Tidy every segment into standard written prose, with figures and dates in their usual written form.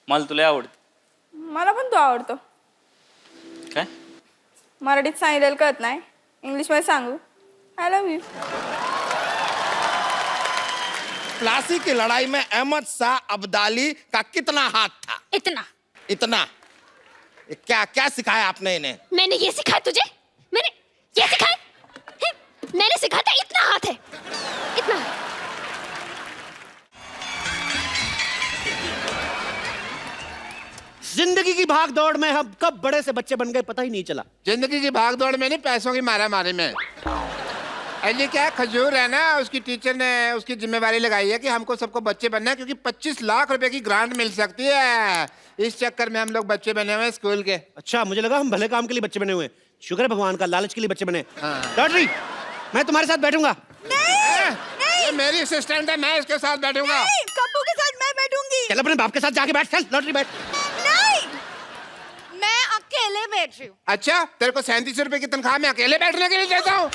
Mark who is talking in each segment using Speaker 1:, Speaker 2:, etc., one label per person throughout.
Speaker 1: मला तुला आवडते.
Speaker 2: मला पण तू आवडतो.
Speaker 1: काय?
Speaker 2: मराठीत सांगितलेलं कळत नाही, इंग्लिशमध्ये सांगू? I love you.
Speaker 3: प्लासी की लड़ाई में अहमद शाह अब्दाली का कितना हाथ था?
Speaker 4: इतना।
Speaker 3: इतना? क्या क्या सिखाया आपने इन्हें?
Speaker 4: मैंने ये सिखाया तुझे? मैंने ये सिखाया? मैंने सिखाया था इतना हाथ है, इतना।
Speaker 5: जिंदगी की भाग दौड़ में हम कब बड़े से बच्चे बन गए पता ही नहीं चला।
Speaker 6: जिंदगी की भाग दौड़ में नहीं, पैसों की मारा मारी में। ये क्या खजूर है ना, उसकी टीचर ने उसकी जिम्मेवारी लगाई है कि हमको सबको बच्चे बनना है, क्योंकि 25 लाख रुपए की ग्रांट मिल सकती है। इस चक्कर में हम लोग बच्चे बने हुए हैं स्कूल के।
Speaker 5: अच्छा, मुझे लगा हम भले काम के लिए बच्चे बने हुए हैं। शुक्र है भगवान का, लालच के लिए बच्चे बने।
Speaker 6: हाँ।
Speaker 5: लॉटरी, मैं तुम्हारे साथ बैठूंगा।
Speaker 6: ये मेरी असिस्टेंट है, मैं इसके साथ बैठूंगा।
Speaker 2: कप्पू के साथ मैं बैठूंगी।
Speaker 5: चल अपने बाप के साथ जाके बैठ, चल लॉटरी बैठ।
Speaker 2: नहीं, मैं अकेले बैठ रही हूँ।
Speaker 6: अच्छा, तेरे को 37 रुपए की तनख्वाह मैं अकेले बैठने के लिए देता हूँ?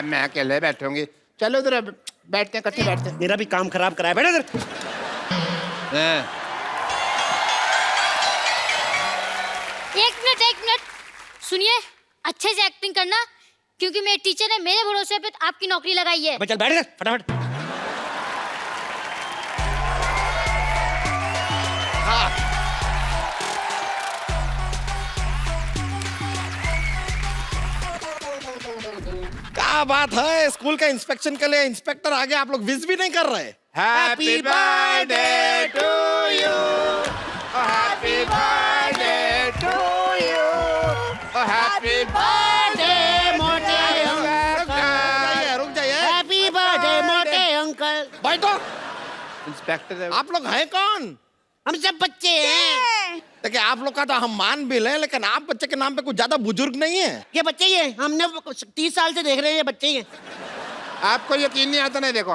Speaker 6: मैं अकेले बैठूंगी। चलो उधर बैठते हैं, इकट्ठे बैठते हैं।
Speaker 5: मेरा भी काम खराब कराया, बैठ इधर।
Speaker 4: एक मिनट सुनिए, अच्छे से एक्टिंग करना, क्योंकि मेरे टीचर ने मेरे भरोसे पे आपकी नौकरी लगाई है।
Speaker 5: चल बैठ इधर फटाफट।
Speaker 3: क्या बात है, स्कूल के इंस्पेक्शन के लिए इंस्पेक्टर आगे, आप लोग विश भी नहीं कर रहे?
Speaker 6: Happy birthday to you, happy birthday to you, happy birthday मोटे अंकल।
Speaker 3: रुक जाइए।
Speaker 5: हैप्पी बर्थडे मोटे अंकल।
Speaker 3: बैठो।
Speaker 6: इंस्पेक्टर
Speaker 3: आप लोग हैं कौन?
Speaker 5: हम सब बच्चे हैं।
Speaker 3: देखिए, आप लोग का तो हम मान भी लें, लेकिन आप बच्चे के नाम पे कुछ ज्यादा बुजुर्ग नहीं है।
Speaker 5: ये बच्चे ही हैं, हमने 30 साल से देख रहे हैं, ये बच्चे ही हैं।
Speaker 6: आपको यकीन नहीं आता? नहीं देखो।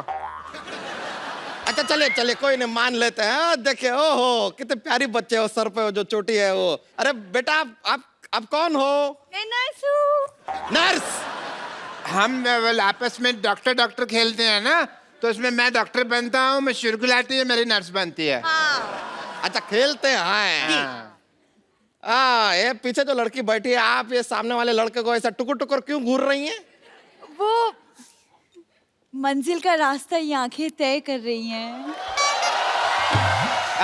Speaker 3: अच्छा चलिए चलिए, कोई नहीं, मान लेते हैं। देखिए, ओहो कितने प्यारी बच्चे हो, सर पे जो चोटी है वो। अरे बेटा, आप कौन हो?
Speaker 2: मैं नर्स हूँ।
Speaker 3: नर्स?
Speaker 6: हम आपस में डॉक्टर खेलते हैं ना, तो उसमें मैं डॉक्टर बनता हूँ, मैं शुरुलाती है, मेरी नर्स बनती है।
Speaker 3: अच्छा, खेलते हैं। ये पीछे जो लड़की बैठी है, आप ये सामने वाले लड़के को ऐसा टुकुर टुकुर क्यों घूर रही हैं?
Speaker 2: वो मंजिल का रास्ता ही आंखें तय कर रही हैं।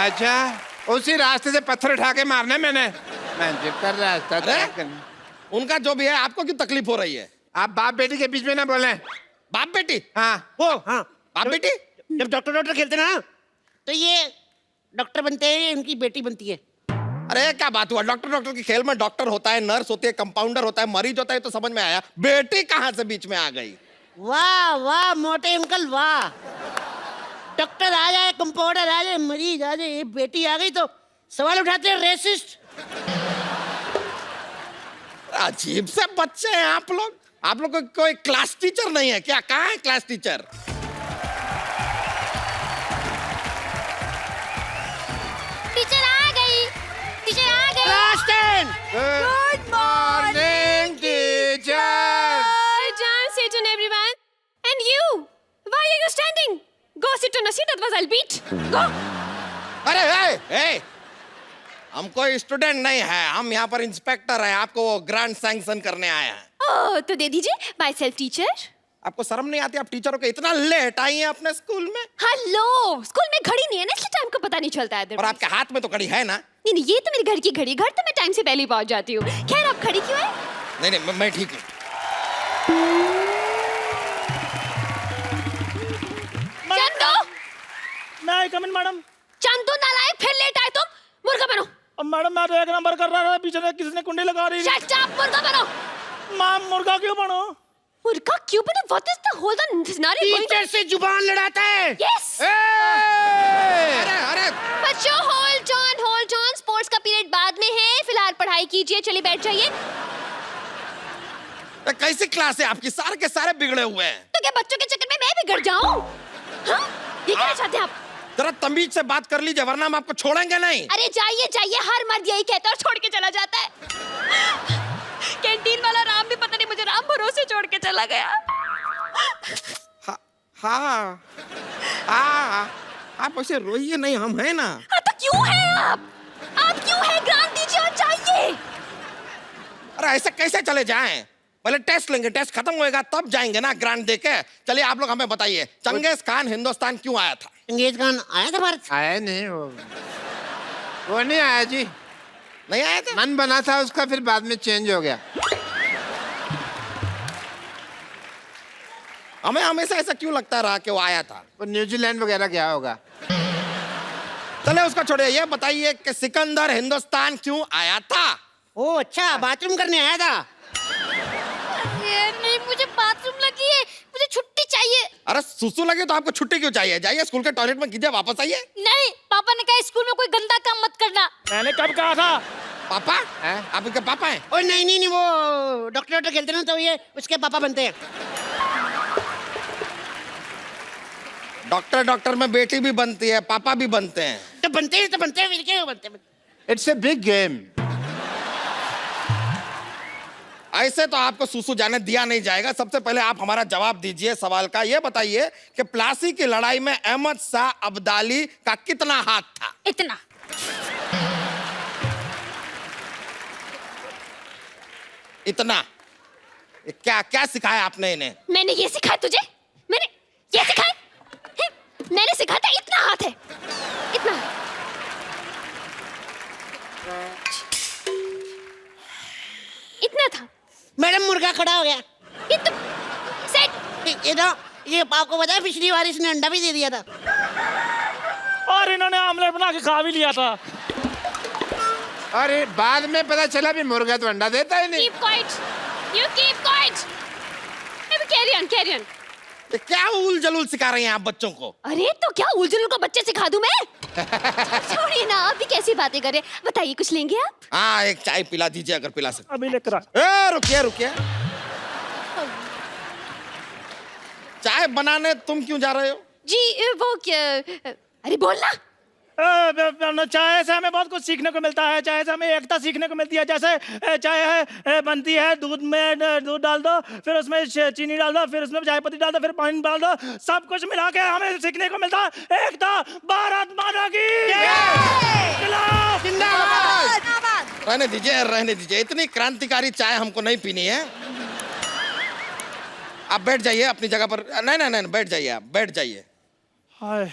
Speaker 6: अच्छा, उसी रास्ते से पत्थर उठा के मारना मैंने। मंजिल का रास्ता तय करना।
Speaker 3: उनका जो भी है, आपको क्यों तकलीफ हो रही है?
Speaker 6: आप बाप बेटी के बीच में ना बोलें।
Speaker 3: बाप बेटी?
Speaker 6: हाँ
Speaker 5: वो हाँ,
Speaker 3: बाप बेटी?
Speaker 5: जब डॉक्टर खेलते ना, तो ये डॉक्टर बनते हैं, इनकी बेटी बनती है।
Speaker 3: अरे क्या बात हुआ, डॉक्टर की खेल में डॉक्टर होता है, नर्स होती है, कंपाउंडर होता है, मरीज होता है, तो समझ में आया। बेटी कहाँ से बीच में आ गई?
Speaker 5: वाह वाह मोटे अंकल वाह। डॉक्टर आ जाए, कंपाउंडर आ जाए, मरीज आ जाए, ये बेटी आ गई तो सवाल उठाते हैं रेसिस्ट।
Speaker 3: अजीब से बच्चे हैं आप लोग। आप लोग को कोई क्लास टीचर नहीं है क्या? कहाँ है क्लास टीचर?
Speaker 4: टीचर आ गई, टीचर आ गई।
Speaker 5: Class 10।
Speaker 6: Good morning teacher.
Speaker 4: Jam sit on everyone. And you, why are you standing? Go sit on a seat, otherwise I'll beat. Go.
Speaker 3: अरे हम कोई स्टूडेंट नहीं है, हम यहाँ पर इंस्पेक्टर हैं, आपको वो ग्रांट सैंक्शन करने आए हैं।
Speaker 4: Oh, तो दे दीजिए, बाय सेल्फ टीचर।
Speaker 3: आपको शर्म नहीं आती? आप टीचरों को इतना लेट आई हैं अपने स्कूल में?
Speaker 4: हेलो, स्कूल में घड़ी नहीं है ना, इसलिए टाइम का पता नहीं चलता है।
Speaker 3: और आपके हाथ में तो घड़ी है ना?
Speaker 4: नहीं नहीं, ये तो मेरे घर की घड़ी, घर तो मैं टाइम से पहले ही पहुंच जाती हूँ। खैर, आप खड़ी क्यों है?
Speaker 3: नहीं नहीं, मैं ठीक हूँ।
Speaker 4: चंदू,
Speaker 7: मैं कम इन मैडम।
Speaker 4: चंदू नालायक, फिर लेट आए तुम। मुर्गा बनो।
Speaker 7: अब मैडम, मैं तो एक नंबर कर रहा था, पीछे से किसी ने कुंडी लगा रही थी।
Speaker 4: शट अप, मुर्गा बनो।
Speaker 7: मैम, मुर्गा क्यों बनो?
Speaker 4: मुर्गा क्यों बनो? What is the whole scenario going on?
Speaker 5: Teacher से जुबान लड़ाता है।
Speaker 4: Yes.
Speaker 3: अरे
Speaker 4: बच्चों, hold on, स्पोर्ट्स का पीरियड बाद में है, फिलहाल पढ़ाई कीजिए, चलिए बैठ जाइए।
Speaker 3: कैसी क्लास है आपकी? सारे के सारे बिगड़े हुए हैं।
Speaker 4: तो क्या बच्चों के चक्कर में मैं बिगड़ जाऊं? हाँ? ये क्या चाहते हैं आप?
Speaker 3: जरा तमीज से बात कर लीजिए, वरना हम आपको छोड़ेंगे नहीं।
Speaker 4: अरे जाइए, हर मर्द यही कहता है और छोड़ के चला जाता है। कैंटीन वाला राम भी पता नहीं मुझे राम भरोसे छोड़ के चला गया।
Speaker 3: हाँ हाँ हाँ आप ऐसे रोइए नहीं, हम हैं ना।
Speaker 8: हाँ तो क्यों है आप क्यों है? ग्रांट दीजिए और जाइए।
Speaker 3: अरे ऐसे कैसे चले जाएं? पहले टेस्ट लेंगे, टेस्ट खत्म होएगा तब जाएंगे ना ग्रांट देके। चलिए आप लोग हमें बताइए, चंगेज खान हिंदुस्तान क्यों आया था?
Speaker 5: चंगेज खान आया था भारत?
Speaker 6: आया नहीं वो नहीं आया जी।
Speaker 3: नहीं आया था?
Speaker 6: मन बना था उसका, फिर बाद में चेंज हो गया।
Speaker 3: हमें हमेशा ऐसा क्यों लगता रहा कि वो आया था?
Speaker 6: वो न्यूजीलैंड वगैरह गया होगा।
Speaker 3: चलिए उसका छोड़िए, ये बताइए कि सिकंदर हिंदुस्तान क्यों आया था?
Speaker 5: ओ अच्छा, बाथरूम करने आया था।
Speaker 4: अरे नहीं, मुझे बाथरूम लगी है, मुझे छुट्टी चाहिए।
Speaker 3: अरे सुसु लगे तो आपको छुट्टी क्यों चाहिए? जाइए स्कूल के टॉयलेट में कीजिए, वापस आइए।
Speaker 4: नहीं, पापा ने कहा स्कूल में कोई गंदा काम मत करना।
Speaker 7: मैंने कब कहा था?
Speaker 3: पापा
Speaker 6: हैं?
Speaker 3: आप इनके पापा हैं?
Speaker 5: ओ नहीं, वो डॉक्टर खेलते ना, तो ये उसके पापा बनते हैं।
Speaker 3: डॉक्टर में बेटी भी बनती है, पापा भी बनते हैं।
Speaker 5: तो बनते हैं फिर क्या बनते हैं?
Speaker 6: It's a big game.
Speaker 3: ऐसे तो आपको सुसु जाने दिया नहीं जाएगा। सबसे पहले आप हमारा जवाब दीजिए सवाल का। ये बताइए कि प्लासी की लड़ाई में अहमद शाह अब्दाली का कितना हाथ था?
Speaker 4: इतना।
Speaker 3: इतना? क्या क्या सिखाया आपने इन्हें?
Speaker 8: मैंने ये सिखाया तुझे? मैंने ये सिखाया? मैंने सिखाया था इतना हाथ है, इतना। इतना था।
Speaker 5: मैडम मुर्गा खड़ा हो गया।
Speaker 8: ये तो सेट।
Speaker 5: ये आपको पता है पिछली बार इसने अंडा भी दे दिया था।
Speaker 7: और इन्होंने आमलेट बना के खा भी लिया था।
Speaker 6: और बाद में पता चला भी मुर्गा तो अंडा देता ही नहीं।
Speaker 8: Keep quiet. You keep quiet. Maybe carry on.
Speaker 3: ये क्या उल जलूल सिखा रही हैं आप बच्चों को?
Speaker 8: अरे तो क्या उलझुल को बच्चे सिखा दूं मैं? छोड़िए ना, आप भी कैसी बातें कर रहे हैं। बताइए, कुछ लेंगे आप?
Speaker 3: हाँ, एक चाय पिला दीजिए अगर पिला सकते।
Speaker 7: अभी लेकर आ।
Speaker 3: रुकिए। चाय बनाने तुम क्यों जा रहे हो?
Speaker 8: जी वो क्या? अरे बोलना।
Speaker 7: चाय से हमें बहुत कुछ सीखने को मिलता है। चाय से हमें एकता सीखने को मिलती है। जैसे चाय है बनती है, दूध में दूध डाल दो, फिर उसमें चीनी डाल दो, फिर उसमें चाय पत्ती डाल दो, फिर पानी डाल दो, सब कुछ मिला के हमें सीखने को मिलता है। एकता, भारत माता की
Speaker 3: जिंदाबाद। रहने दीजिए, इतनी क्रांतिकारी चाय हमको नहीं पीनी है। आप बैठ जाइए अपनी जगह पर। नहीं, बैठ जाइए, आप बैठ जाइए।
Speaker 7: हाय,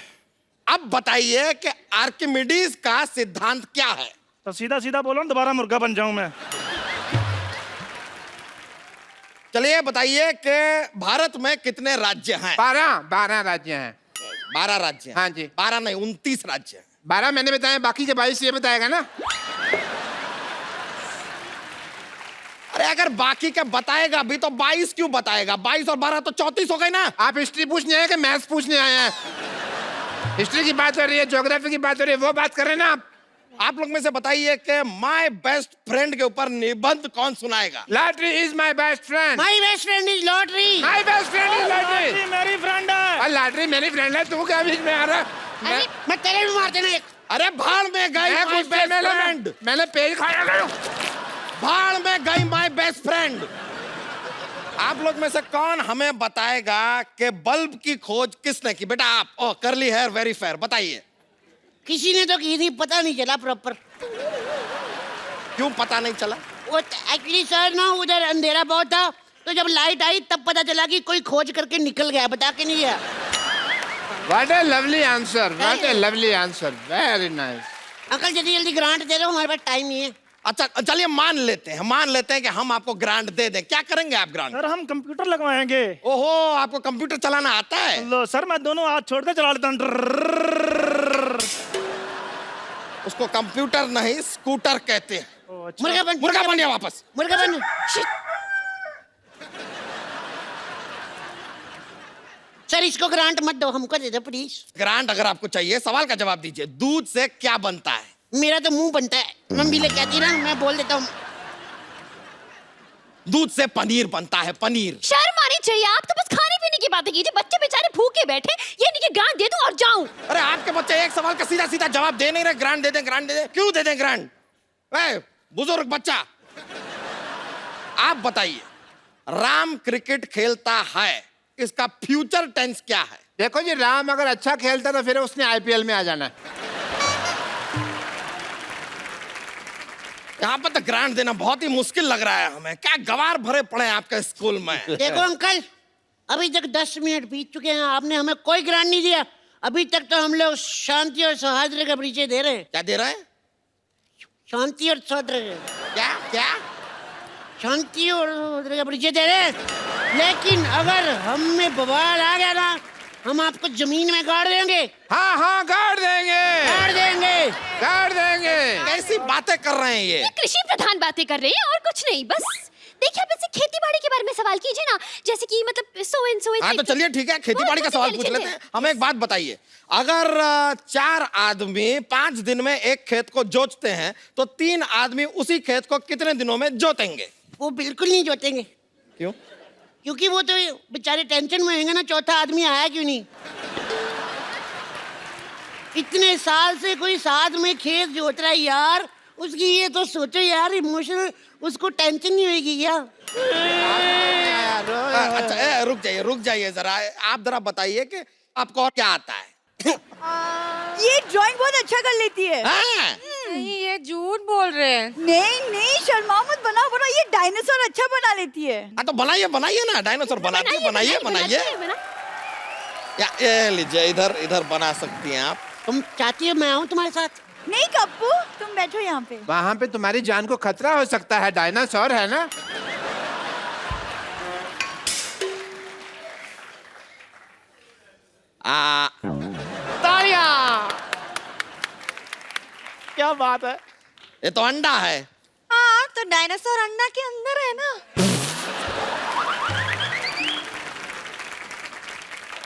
Speaker 3: अब बताइए कि आर्किमिडीज का सिद्धांत क्या है?
Speaker 7: तो सीधा बोलो ना, दोबारा मुर्गा बन जाऊं मैं।
Speaker 3: चलिए बताइए कि भारत में कितने राज्य हैं?
Speaker 6: 12 राज्य हैं।
Speaker 3: 12 राज्य हैं।
Speaker 6: हाँ जी।
Speaker 3: 12 नहीं, 29 राज्य हैं।
Speaker 6: 12 मैंने बताया, बाकी के 22 ये बताएगा ना।
Speaker 3: अरे अगर बाकी का बताएगा भी तो 22 क्यों बताएगा? 22 और 12 तो 34 हो गए ना।
Speaker 6: आप हिस्ट्री पूछने आए कि मैथ्स पूछने आए हैं? हिस्ट्री की बात हो रही है, ज्योग्राफी की बात हो रही है, वो बात कर रहे हैं ना आप
Speaker 3: लोग में से बताइए कि माय बेस्ट फ्रेंड के ऊपर निबंध कौन सुनाएगा?
Speaker 6: Lottery is my best friend.
Speaker 5: My best friend is lottery.
Speaker 6: My best friend is lottery.
Speaker 7: मेरी फ्रेंड है।
Speaker 6: और लॉटरी मेरी फ्रेंड है, तू क्या बीच में आ रहा?
Speaker 5: मैं तेरे भी मार देना एक।
Speaker 3: अरे भाड़ में गई माय बेस्ट फ्रेंड।
Speaker 6: मैंने पेज खाया।
Speaker 3: भाड़ में गई माय बेस्ट फ्रेंड। आप लोग में से कौन हमें बताएगा कि बल्ब की खोज किसने की? बेटा आप। ओह, करली हेयर वेरी फेयर। बताइए।
Speaker 5: किसी ने तो की थी, पता नहीं चला प्रॉपर।
Speaker 3: क्यों पता नहीं चला?
Speaker 5: वो एक्चुअली सर ना, उधर अंधेरा बहुत था, तो जब लाइट आई तब पता चला कि कोई खोज करके निकल गया, बता के नहीं गया।
Speaker 6: What a lovely answer. What a lovely answer. Very nice.
Speaker 5: Uncle जल्दी ग्रांट दे दो, हमारे पास टाइम नहीं है।
Speaker 3: अच्छा चलिए मान लेते हैं कि हम आपको ग्रांट दे दें। क्या करेंगे आप ग्रांट?
Speaker 7: सर हम कंप्यूटर लगवाएंगे।
Speaker 3: ओहो, आपको कंप्यूटर चलाना आता है?
Speaker 7: लो सर, मैं दोनों हाथ छोड़कर चला लेता हूँ।
Speaker 3: उसको कंप्यूटर नहीं स्कूटर कहते हैं।
Speaker 7: अच्छा।
Speaker 3: मुर्गा बन गया वापस।
Speaker 5: मुर्गा बन। सर इसको ग्रांट मत दो, हमको दे दो प्लीज।
Speaker 3: ग्रांट अगर आपको चाहिए, सवाल का जवाब दीजिए। दूध से क्या बनता है?
Speaker 5: मेरा तो मुंह बनता है, मम्मी ले कहती ना, मैं बोल देता हूँ।
Speaker 3: दूध से पनीर बनता है, पनीर।
Speaker 8: शर्म आनी चाहिए, आप तो बस खाने पीने की बातें कीजिए। बच्चे बेचारे भूखे बैठे, ये नहीं कि ग्रांट दे दूं और जाऊं।
Speaker 3: अरे आपके बच्चे एक सवाल का सीधा जवाब दे नहीं रहे। ग्रांट दे दें। क्यों दे दें ग्रांट? बुजुर्ग बच्चा, आप बताइए, राम क्रिकेट खेलता है, इसका फ्यूचर टेंस क्या है?
Speaker 6: देखो जी, राम अगर अच्छा खेलता तो फिर उसने आईपीएल में आ जाना।
Speaker 3: यहाँ पर तो ग्रांट देना बहुत ही मुश्किल लग रहा है हमें। क्या गवार भरे पड़े हैं आपके स्कूल में।
Speaker 5: देखो अंकल, अभी तक 10 मिनट बीत चुके हैं, आपने हमें कोई ग्रांट नहीं दिया। अभी तक तो हम लोग शांति और सौहार्द का परिचय दे रहे हैं।
Speaker 3: क्या दे रहा है?
Speaker 5: शांति और सौहार्द।
Speaker 3: क्या क्या?
Speaker 5: शांति और सौहार्द का परिचय दे रहे हैं। लेकिन अगर हम में बवाल आ गया ना, हम आपको जमीन में गाड़ देंगे।
Speaker 6: हाँ हाँ, गाड़ देंगे,
Speaker 5: गाड़ देंगे,
Speaker 6: गाड़ देंगे।
Speaker 3: कैसी बातें कर रहे हैं ये?
Speaker 8: कृषि प्रधान बातें कर रहे हैं और कुछ नहीं। बस देखिए, आप ऐसे खेती बाड़ी के बारे में सवाल कीजिए ना, जैसे कि मतलब सो एंड सो।
Speaker 3: हाँ तो चलिए ठीक है, खेती बाड़ी का सवाल पूछ लेते हैं। हमें एक बात बताइए, अगर 4 आदमी 5 दिन में एक खेत को जोतते हैं तो 3 आदमी उसी खेत को कितने दिनों में जोतेंगे?
Speaker 5: वो बिल्कुल नहीं जोतेंगे।
Speaker 3: क्यों?
Speaker 5: क्योंकि वो तो बेचारे टेंशन में होंगे ना, चौथा आदमी आया क्यों नहीं। इतने साल से कोई साथ में खेत जोत रहा है यार, उसकी ये तो सोचो यार, इमोशनल उसको टेंशन नहीं होगी क्या?
Speaker 3: अच्छा रुक जाइए जरा, आप जरा बताइए कि आपको और क्या आता है?
Speaker 2: ये ड्राइंग बहुत अच्छा कर लेती है।
Speaker 3: हाँ?
Speaker 9: नहीं, ये झूठ बोल रहे हैं।
Speaker 2: नहीं शर्मा मत, बनाओ ये डायनासोर अच्छा बना लेती है।
Speaker 3: हाँ तो बनाइए ना, डायनासोर बनाती है, बनाइए। ये लीजिए, इधर बना सकती हैं आप।
Speaker 5: तुम चाहती हो मैं आऊँ तुम्हारे साथ?
Speaker 2: नहीं कप्पू, तुम बैठो यहाँ पे।
Speaker 6: वहाँ पे तुम्हारी जान को खतरा हो सकता है, डायनासोर है ना।
Speaker 7: क्या बात है।
Speaker 3: ये तो अंडा है।
Speaker 9: हाँ, तो डायनासोर अंडा के अंदर है ना।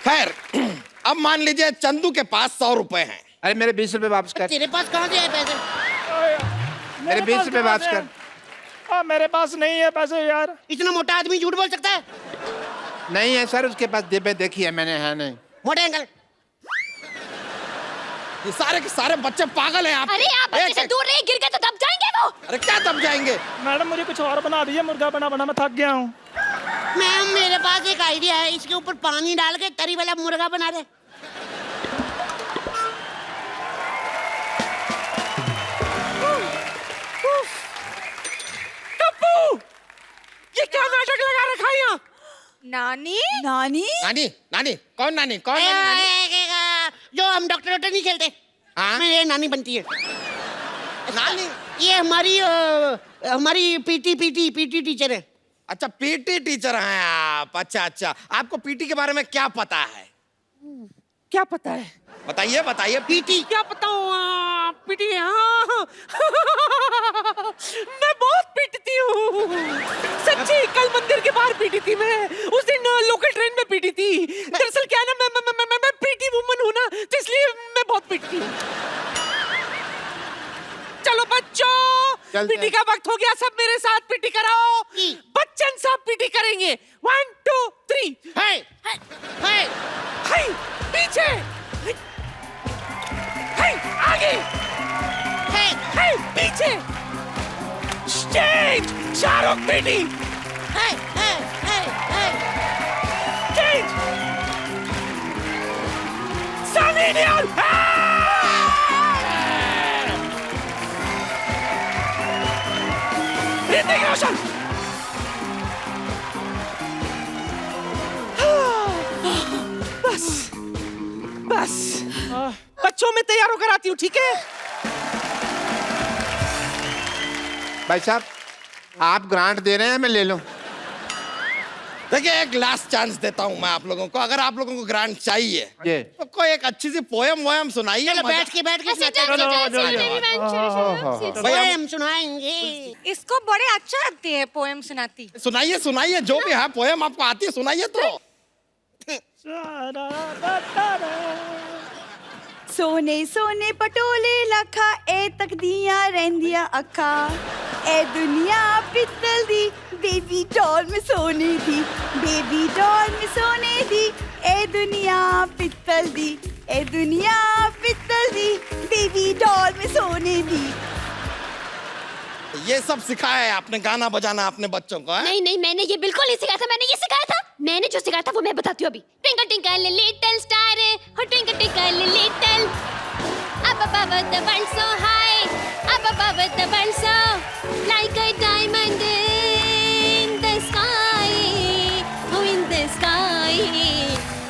Speaker 3: खैर, अब मान लीजिए चंदू के पास 100 रुपए हैं।
Speaker 6: अरे मेरे 20 रुपए वापस कर।
Speaker 5: तेरे पास कहाँ से आए पैसे?
Speaker 6: मेरे 20 रुपए वापस कर।
Speaker 7: मेरे पास नहीं है पैसे यार।
Speaker 5: इतना मोटा आदमी झूठ बोल सकता है?
Speaker 6: नहीं है सर, उसके पास जेबें देखी है मैंने, है नहीं।
Speaker 5: मोटे अंकल,
Speaker 3: ये सारे के सारे बच्चे पागल हैं आप।
Speaker 8: अरे आप बच्चे से दूर रहिए, गिर गए तो दब जाएंगे वो।
Speaker 3: अरे क्या दब जाएंगे?
Speaker 7: मैडम मुझे कुछ और बना दीजिए, मुर्गा बना मैं थक गया हूँ।
Speaker 5: मैम मेरे पास एक आइडिया है, इसके ऊपर पानी डाल के तरी वाला मुर्गा बना दे।
Speaker 9: ये क्या नाटक लगा रखा है यहाँ? नानी
Speaker 3: नानी कौन नानी?
Speaker 5: जो हम डॉक्टर नहीं खेलते,
Speaker 3: हाँ?
Speaker 5: मेरी नानी बनती है।
Speaker 3: नानी?
Speaker 5: ये हमारी पीटी टीचर है।
Speaker 3: अच्छा, पीटी टीचर हैं आप। अच्छा, आपको पीटी के बारे में क्या पता है?
Speaker 9: क्या पता है?
Speaker 3: बताइए।
Speaker 5: पीटी
Speaker 9: क्या बताऊँ? पीटी, हाँ। मैं बहुत पीटती हूँ सच्ची। कल मंदिर के बाहर पीटी थी मैं, उस दिन लोकल ट्रेन में पीटी थी। दरअसल क्या है ना, मैं पीटी वुमन हूँ ना, तो इसलिए मैं बहुत पीटती हूँ। चलो बच्चों, पीटी का वक्त हो गया, सब मेरे साथ पीटी कराओ। बच्चन साहब पीटी करेंगे। 1 2 3। हाय पीछे, हाय आगे, हाय पीछे। Stage Shahrukh PT. Stage Sunny Deol. Hrithik Roshan. बस बच्चों में तैयार होकर आती हूँ, ठीक है?
Speaker 6: भाई साहब, आप ग्रांट दे रहे हैं, मैं ले लूं?
Speaker 3: देखिए, एक लास्ट चांस देता हूँ मैं आप लोगों को। अगर आप लोगों को ग्रांट चाहिए तो कोई एक अच्छी सी पोयम सुनाइए।
Speaker 5: बैठ के पोएम सुनाएंगे।
Speaker 9: इसको बड़े अच्छा लगती है पोएम सुनाती।
Speaker 3: सुनाइए, जो भी है पोयम आपको आती है सुनाइए तो।
Speaker 2: सोने पटोले लखा, ए तकदियां रहंदियां अखा। ए दुनिया पित्तल दी, बेबी डॉल में सोने दी, बेबी डॉल में सोने दी। ए दुनिया पित्तल दी, ए दुनिया पित्तल दी, बेबी डॉल में सोने दी।
Speaker 3: ये सब सिखाया है आपने, गाना बजाना अपने बच्चों को?
Speaker 8: नहीं नहीं, मैंने ये बिल्कुल नहीं सिखाया था। मैंने ये सिखाया था, मैंने जो सिखाया था वो मैं बताती हूँ अभी। ट्विंकल ट्विंकल लिटिल स्टार, हो twinkle twinkle little, up above the world so high, up above the world so like a diamond in the sky, oh in the sky.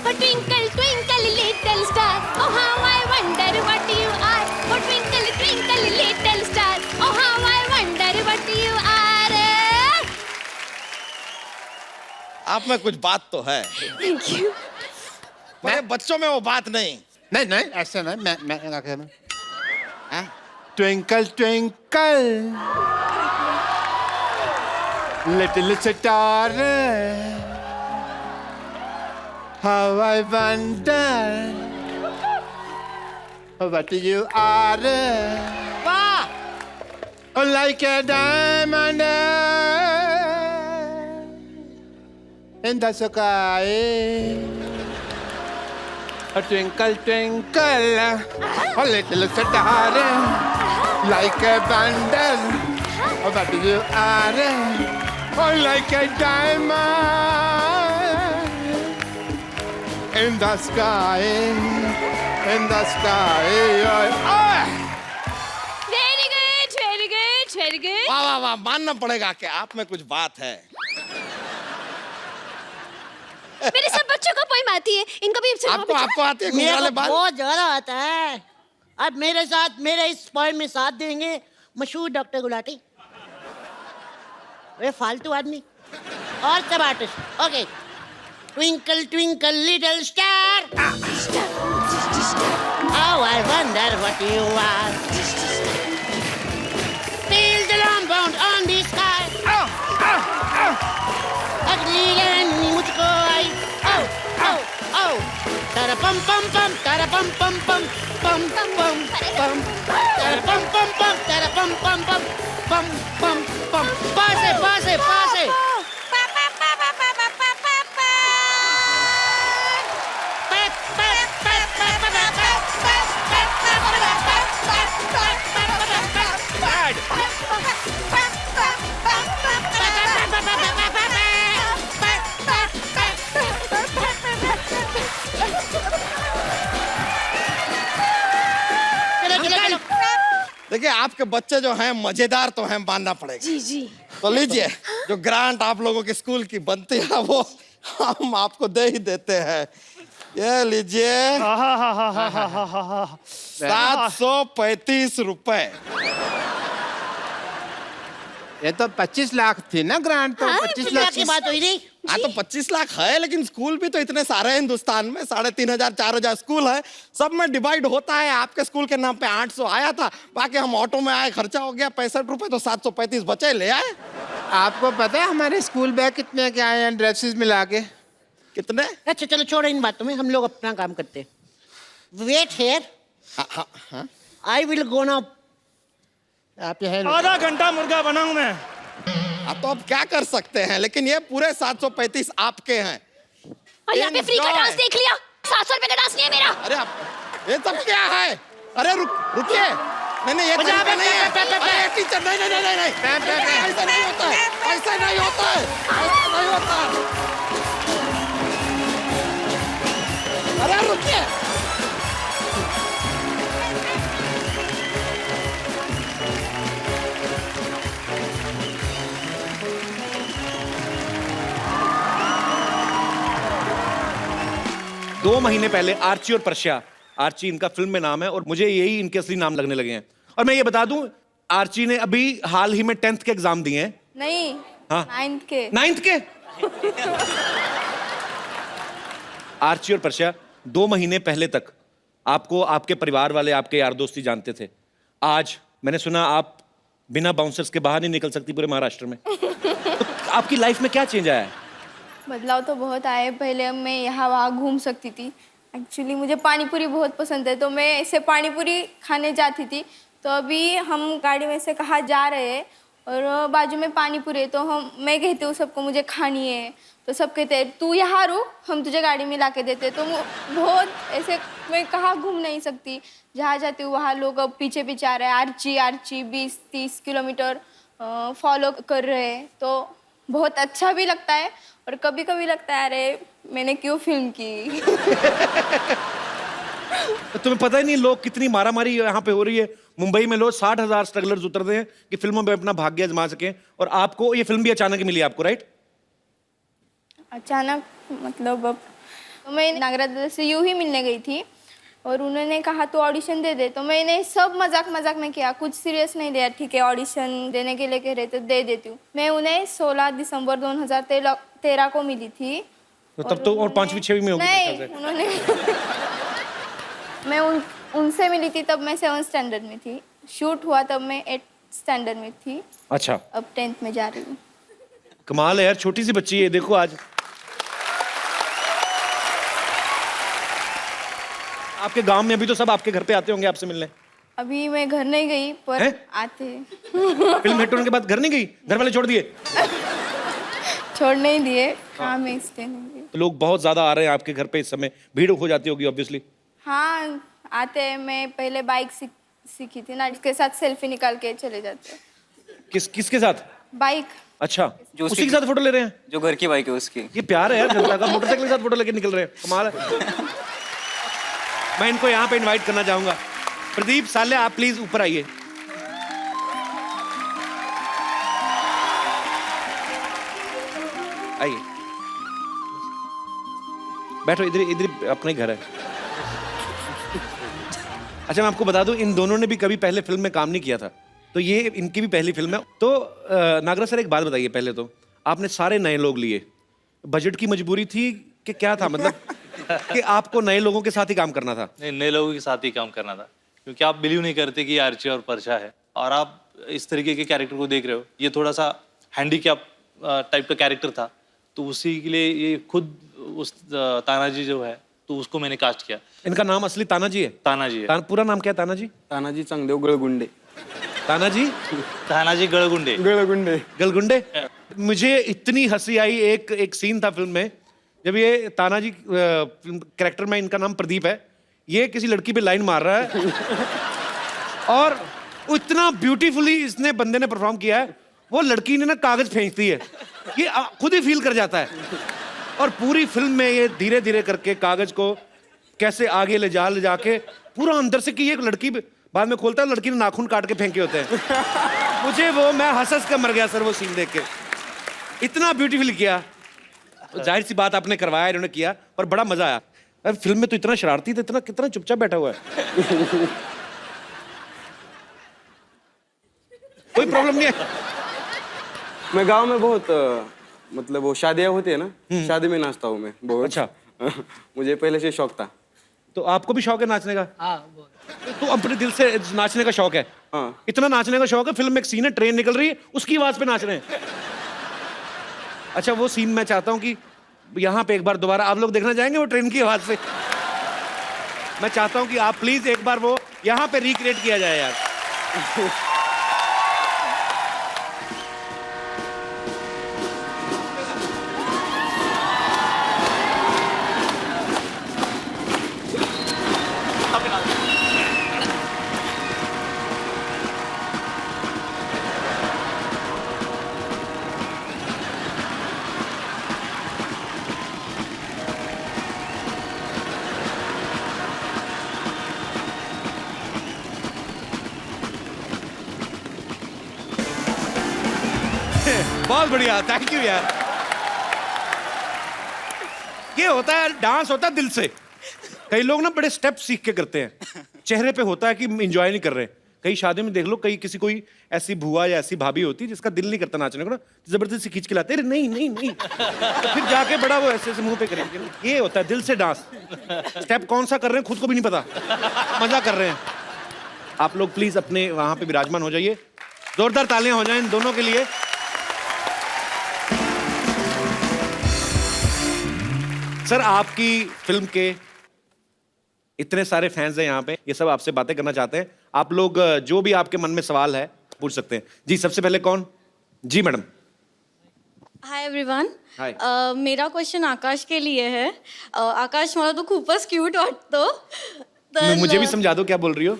Speaker 8: Oh twinkle twinkle little star, oh how I wonder what you are. Oh twinkle twinkle little star, oh how I wonder what you are.
Speaker 3: आप में कुछ बात तो है,
Speaker 8: Thank you.
Speaker 3: मेरे बच्चों में वो बात नहीं।
Speaker 6: नहीं नहीं, ऐसे नहीं। मैं क्या कह रहा हूँ? Twinkle twinkle little star, how I wonder what you are. वाह! Like a diamond in the sky, a twinkle twinkle, a little star, like a bundle, what you are, oh like a diamond in the sky, in the sky.
Speaker 8: Very good, very good, very good.
Speaker 3: वाह वाह वाह, मानना पड़ेगा कि आप में कुछ बात है।
Speaker 8: मेरे सब बच्चों को पोइम आती है, इनको भी
Speaker 3: आपको आती है
Speaker 5: मेरे
Speaker 3: घुंघराले
Speaker 5: को
Speaker 3: बाल?
Speaker 5: बहुत ज्यादा आता है। अब मेरे साथ मेरे इस पॉइंट में साथ देंगे मशहूर डॉक्टर गुलाटी, वे फालतू आदमी और सब artist. Okay, twinkle twinkle little star, how I wonder what you are, feel the long bound on the sky, अगली लाइन मुझको आई, ओ ओ ओ, तारा पम पम पम, तारा पम पम पम, पम पम पम, तारा पम पम पम, तारा पम पम पम, पम पम पम। पासे पासे पासे,
Speaker 3: देखिए आपके बच्चे जो हैं मजेदार तो हैं, मानना पड़ेगा।
Speaker 8: जी जी।
Speaker 3: तो लीजिए, जो ग्रांट आप लोगों के स्कूल की बनती है वो हम आपको दे ही देते हैं। ये लीजिए, 735 रुपए।
Speaker 6: ये तो 25 लाख थी ना ग्रांट, तो 25 लाख
Speaker 5: की बात हुई नहीं।
Speaker 3: हाँ तो 25 लाख है, लेकिन स्कूल भी तो इतने सारे हैं हिंदुस्तान में, 3500 4000 स्कूल है, सब में डिवाइड होता है। आपके स्कूल के नाम पे 800 आया था, बाकी हम ऑटो में आए, खर्चा हो गया 65 रुपए, तो 735 बचे, ले आए।
Speaker 6: आपको पता है हमारे स्कूल बैग कितने के आए हैं ड्रेसेस मिला के?
Speaker 3: कितने?
Speaker 5: अच्छा चलो छोड़ो इन बातों में, हम लोग अपना काम करते हैं। Wait here, I will go now.
Speaker 6: आप ये
Speaker 7: आधा घंटा मुर्गा बनाऊं मैं।
Speaker 3: हाँ तो अब क्या कर सकते हैं, लेकिन ये पूरे 735 आपके हैं।
Speaker 8: और यहाँ पे फ्री का
Speaker 3: Enjoy.
Speaker 8: डांस देख लिया, 700 रुपए का डांस नहीं है मेरा।
Speaker 3: अरे आप ये सब क्या है? अरे रुकिए, नहीं ये तरीका नहीं है। अरे टीचर, नहीं नहीं नहीं नहीं, ऐसा नहीं होता है, ऐसा नहीं होता है, ऐसा नहीं होता है। अरे रुकिए,
Speaker 10: 2 महीने पहले आर्ची और पर्शिया, आर्ची इनका फिल्म में नाम है और मुझे यही इनके असली नाम लगने लगे हैं। और मैं ये बता दूं, आर्ची ने अभी हाल ही में 10th के एग्जाम दिए हैं।
Speaker 2: नहीं,
Speaker 10: हाँ
Speaker 2: 9th के।
Speaker 10: 9th के? आर्ची और पर्शिया 2 महीने पहले तक आपको आपके परिवार वाले, आपके यार दोस्त ही जानते थे। आज मैंने सुना आप बिना बाउंसर्स के बाहर नहीं निकल सकती पूरे महाराष्ट्र में। तो आपकी लाइफ में क्या चेंज आया है?
Speaker 2: बदलाव तो बहुत आए। पहले मैं यहाँ वहाँ घूम सकती थी। एक्चुअली मुझे पानी पूरी बहुत पसंद है, तो मैं ऐसे पानी पूरी खाने जाती थी। तो अभी हम गाड़ी में से कहाँ जा रहे हैं और बाजू में पानी पूरी है, तो मैं कहती हूँ सबको मुझे खानी है, तो सब कहते हैं तू यहाँ रुक, हम तुझे गाड़ी में ला के देते। तो बहुत ऐसे मैं कहाँ घूम नहीं सकती, जहाँ जाती हूँ वहाँ लोग अब पीछे पीछे आ रहे हैं। आर्ची 20-30 किलोमीटर
Speaker 11: फॉलो कर रहे हैं तो बहुत अच्छा भी लगता है और कभी कभी लगता है अरे मैंने क्यों फिल्म की।
Speaker 10: तो तुम्हें पता ही नहीं लोग कितनी मारामारी यहाँ पे हो रही है। मुंबई में लोग 60,000 स्ट्रगलर्स उतरते हैं कि फिल्मों में अपना भाग्य आजमा सकें, और आपको ये फिल्म भी अचानक ही मिली आपको, राइट?
Speaker 11: अचानक मतलब अब तो मैं नागराज से यूं ही मिलने गई थी और उन्होंने कहा तो ऑडिशन दे दे, तो मैंने सब मजाक मजाक में किया, कुछ सीरियस नहीं लिया। ठीक है ऑडिशन देने के लिए कह रहे तो दे देती हूँ। मैं उन्हें 16 दिसंबर 2013 को मिली थी।
Speaker 10: तो तब तो और 5वीं 6वीं में होगी
Speaker 11: नहीं
Speaker 10: मेरे ख्याल से।
Speaker 11: उन्होंने मैं उनसे मिली थी तब मैं 7th स्टैंडर्ड में थी। शूट हुआ तब मैं 8th स्टैंडर्ड में थी।
Speaker 10: अच्छा,
Speaker 11: अब 10th में जा रही हूँ।
Speaker 10: कमाल है यार, छोटी सी बच्ची है, देखो आज आपके गांव में अभी तो सब आपके घर पे आते होंगे आपसे मिलने।
Speaker 11: अभी मैं घर नहीं गई पर
Speaker 10: हैं?
Speaker 11: आते हैं।
Speaker 10: फिल्म हिट होने के बाद घर नहीं गई? घर वाले छोड़ दिए?
Speaker 11: छोड़ नहीं दिए, हाँ मैं इसलिए नहीं गई।
Speaker 10: तो लोग बहुत ज्यादा आ रहे हैं आपके घर पे इस समय, भीड़ हो जाती होगी ऑब्वियसली।
Speaker 11: हाँ आते हैं। मैं पहले बाइक सीखी थी ना, इसके साथ सेल्फी निकाल के चले जाते हैं।
Speaker 10: किसके साथ?
Speaker 11: बाइक।
Speaker 10: अच्छा,
Speaker 1: जो
Speaker 10: उसी के साथ फोटो ले रहे हैं?
Speaker 1: जो घर की बाइक है उसकी।
Speaker 10: ये प्यार है यार जनता का, मोटरसाइकिल के साथ फोटो लेके निकल रहे हैं, कमाल है। मैं इनको यहाँ पे इनवाइट करना चाहूंगा। प्रदीप साले आप प्लीज ऊपर आइए। आइए, बैठो, इधर इधर अपना ही घर है। अच्छा मैं आपको बता दूं, इन दोनों ने भी कभी पहले फिल्म में काम नहीं किया था, तो ये इनकी भी पहली फिल्म है। तो नागराज सर एक बात बताइए, पहले तो आपने सारे नए लोग लिए, बजट की मजबूरी थी कि क्या था, मतलब कि आपको नए लोगों के साथ ही काम करना था?
Speaker 1: नहीं, नए लोगों के साथ ही काम करना था, क्योंकि आप बिलीव नहीं करते कि आर्ची और परछा है और आप इस तरीके के कैरेक्टर को देख रहे हो। ये थोड़ा सा हैंडीकैप टाइप का कैरेक्टर था, तो उसी के लिए ये खुद उस तानाजी जो है तो उसको मैंने कास्ट किया।
Speaker 10: इनका नाम असली तानाजी है?
Speaker 1: तानाजी है।
Speaker 10: पूरा नाम क्या है तानाजी?
Speaker 12: तानाजी चांगदेव गळगुंडे।
Speaker 1: तानाजी गळगुंडे।
Speaker 10: गलगुंडे। मुझे इतनी हंसी आई, एक सीन था फिल्म में जब ये तानाजी कैरेक्टर में, इनका नाम प्रदीप है, ये किसी लड़की पे लाइन मार रहा है और इतना ब्यूटीफुली इसने बंदे ने परफॉर्म किया है, वो लड़की ने ना कागज फेंकती है, ये खुद ही फील कर जाता है। और पूरी फिल्म में ये धीरे धीरे करके कागज को कैसे आगे ले जाके पूरा अंदर से, कि ये लड़की बाद में खोलता है लड़की ने नाखून काट के फेंके होते हैं। मुझे वो, मैं हंस कर मर गया सर वो सीन देख के, इतना ब्यूटीफुल किया। तो जाहिर सी बात आपने करवाया, इन्होंने किया, पर बड़ा मजा आया। अब फिल्म में तो इतना शरारती था, इतना कितना चुपचाप बैठा हुआ है। कोई प्रॉब्लम नहीं है?
Speaker 12: मैं गांव में बहुत मतलब वो शादियां होती है ना, शादी में नाचता हूँ मैं बहुत।
Speaker 10: अच्छा।
Speaker 12: मुझे पहले से शौक था।
Speaker 10: तो आपको भी शौक है नाचने का? तो अपने दिल से नाचने का शौक है?
Speaker 12: हाँ।
Speaker 10: इतना नाचने का शौक है, फिल्म में एक सीन है, ट्रेन निकल रही है, उसकी आवाज पे नाच रहे हैं। अच्छा वो सीन मैं चाहता हूँ कि यहाँ पे एक बार दोबारा आप लोग देखना चाहेंगे वो ट्रेन की आवाज से? मैं चाहता हूँ कि आप प्लीज एक बार वो यहाँ पे रिक्रिएट किया जाए यार। बहुत बढ़िया, थैंक यू यार। ये होता है, डांस होता है दिल से। कई लोग ना बड़े स्टेप सीख के करते हैं, चेहरे पे होता है कि एंजॉय नहीं कर रहे। कई शादियों में देख लो, कई किसी कोई ऐसी बुआ या ऐसी भाभी होती है जिसका दिल नहीं करता नाचने को ना, जबरदस्ती खींच के लाते, अरे नहीं नहीं नहीं, तो फिर जाके बड़ा वो ऐसे मुंह पे करेंगे। ये होता है दिल से डांस। स्टेप कौन सा कर रहे हैं खुद को भी नहीं पता, मजा कर रहे हैं। आप लोग प्लीज अपने वहां पे विराजमान हो जाइए, जोरदार तालियां हो जाएं इन दोनों के लिए। सर आपकी फिल्म के इतने सारे फैंस हैं यहाँ पे, ये सब आपसे बातें करना चाहते हैं। आप लोग जो भी आपके मन में सवाल है पूछ सकते हैं। जी सबसे पहले कौन? जी मैडम।
Speaker 13: Hi everyone.
Speaker 10: हाय।
Speaker 13: मेरा क्वेश्चन आकाश के लिए है। आकाश मला तो खूपच क्यूट वाटतो, तर
Speaker 10: मुझे भी समझा दो क्या बोल रही हो।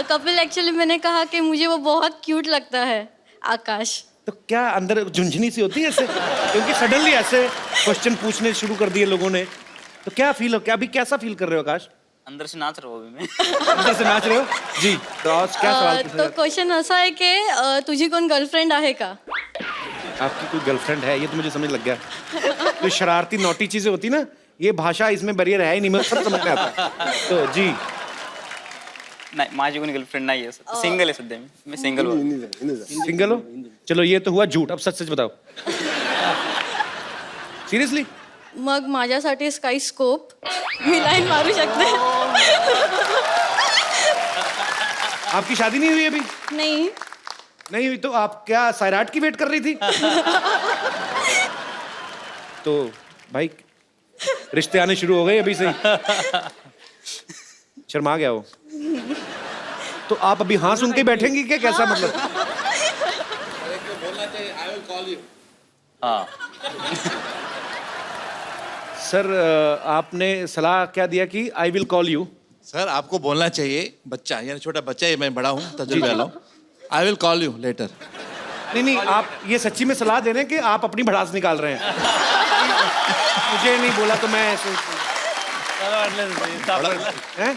Speaker 13: कपिल एक्चुअली मैंने कहा कि मुझे वो बहुत क्यूट लगता है आकाश।
Speaker 10: तो क्या अंदर झुंझुनी सी होती है ऐसे, क्योंकि सडनली ऐसे क्वेश्चन पूछने शुरू कर दिए लोगों ने, तो क्या फील हो, क्या अभी कैसा फील कर रहे हो आकाश?
Speaker 14: अंदर से नाच रहा हूँ अभी मैं।
Speaker 10: अंदर से नाच रहे हो जी? तो आज क्या सवाल पूछा
Speaker 13: तो क्वेश्चन ऐसा है कि तुझी कोण गर्लफ्रेंड आहे का?
Speaker 10: आपकी कोई गर्लफ्रेंड है? ये तो मुझे समझ लग गया। तो शरारती नोटी चीजें होती ना, ये भाषा इसमें बैरियर है ही नहीं, मुझे सब समझ में आता है। तो जी
Speaker 14: नाही माझी कोणी गर्लफ्रेंड नाही आहे, सिंगल आहे सध्या मी सिंगल हूँ।
Speaker 10: सिंगल हो? चलो ये तो हुआ झूठ, अब सच सच बताओ। सीरियसली?
Speaker 13: मग माझ्यासाठी स्काई स्कोप मी लाईन मारू शकते?
Speaker 10: आपकी शादी नहीं हुई अभी?
Speaker 13: नहीं।
Speaker 10: नहीं हुई तो आप क्या सैराट की वेट कर रही थी? तो भाई रिश्ते आने शुरू हो गए अभी से ही। शर्मा गया वो। तो आप अभी हाँ सुन के बैठेंगी क्या, कैसा मतलब?
Speaker 1: हाँ
Speaker 10: सर आपने सलाह क्या दिया कि I will call you?
Speaker 15: Sir आपको बोलना चाहिए, बच्चा यानी छोटा बच्चा है, मैं बड़ा हूँ, तजुर्बा वाला हूँ। I will call you later.
Speaker 10: नहीं नहीं, आप ये सच्ची में सलाह दे रहे हैं कि आप अपनी भड़ास निकाल रहे हैं? मुझे नहीं बोला तो मैं ऐसे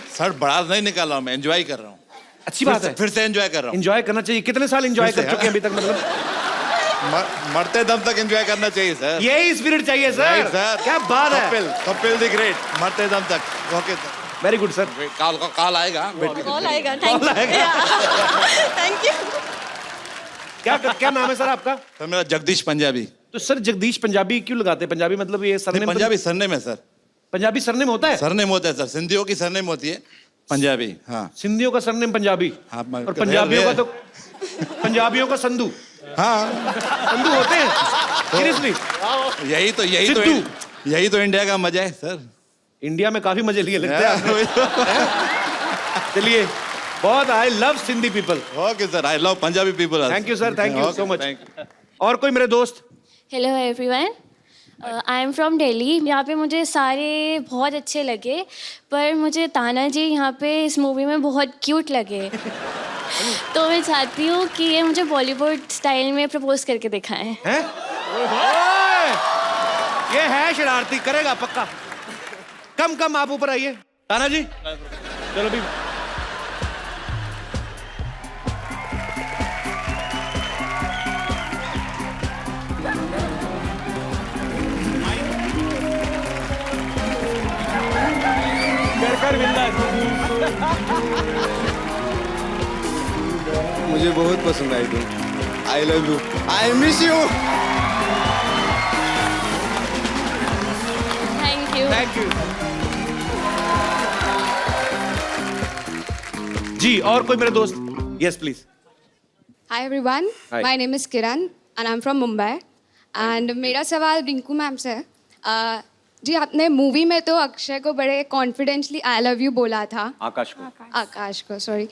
Speaker 15: सर बड़ास नहीं निकाल रहा हूँ, मैं एंजॉय कर रहा हूँ।
Speaker 10: अच्छी बात है,
Speaker 15: फिर से एंजॉय कर रहा हूँ।
Speaker 10: एंजॉय करना चाहिए। कितने साल एंजॉय कर चुके हैं अभी तक? मतलब
Speaker 15: मरते दम तक एंजॉय करना चाहिए सर।
Speaker 10: यही स्पिरिट चाहिए सर। क्या बात है।
Speaker 15: कपिल द ग्रेट, मरते दम तक। Okay sir,
Speaker 10: very good sir.
Speaker 15: Call आएगा।
Speaker 13: कॉल आएगा। Thank you.
Speaker 10: क्या नाम है सर आपका?
Speaker 15: सर मेरा जगदीश पंजाबी।
Speaker 10: तो सर जगदीश पंजाबी क्यों लगाते हैं? पंजाबी मतलब ये सरनेम?
Speaker 15: पंजाबी सरनेम है सर।
Speaker 10: पंजाबी सरनेम होता है?
Speaker 15: सरनेम होता है सर, सिंधियों की सरनेम होती है पंजाबी। हाँ,
Speaker 10: सिंधियों का सरनेम पंजाबी।
Speaker 15: हाँ,
Speaker 10: और पंजाबियों का तो पंजाबियों का संधू।
Speaker 15: हाँ,
Speaker 10: संधू होते हैं सीरियसली?
Speaker 15: यही तो इंडिया का मजा है सर।
Speaker 10: इंडिया में काफी मजे लिए लगते हैं। चलिए, बहुत I love Sindhi people.
Speaker 15: Okay sir, I love Punjabi people.
Speaker 10: Thank you sir, thank you so much. और कोई मेरे दोस्त?
Speaker 16: Hello everyone, I am from Delhi. यहाँ पे मुझे सारे बहुत अच्छे लगे, पर मुझे ताना जी यहाँ पे इस मूवी में बहुत क्यूट लगे। तो मैं चाहती हूँ कि ये मुझे बॉलीवुड स्टाइल में प्रपोज करके दिखाएं।
Speaker 10: हैं? ये है शरारती, करेगा पक्का। कम आप ऊपर आइए। ताना जी चलो भी।
Speaker 12: मुझे बहुत पसंद आई तुम। I love you, I miss you.
Speaker 16: Thank you.
Speaker 10: Thank you जी। और कोई मेरे दोस्त? Yes please.
Speaker 17: Hi everyone,
Speaker 10: Hi.
Speaker 17: my name is Kiran and I'm from Mumbai and मेरा सवाल रिंकू मैम से है। जी आपने मूवी में तो अक्षय को बड़े कॉन्फिडेंटली आई लव यू बोला था। आकाश को सॉरी।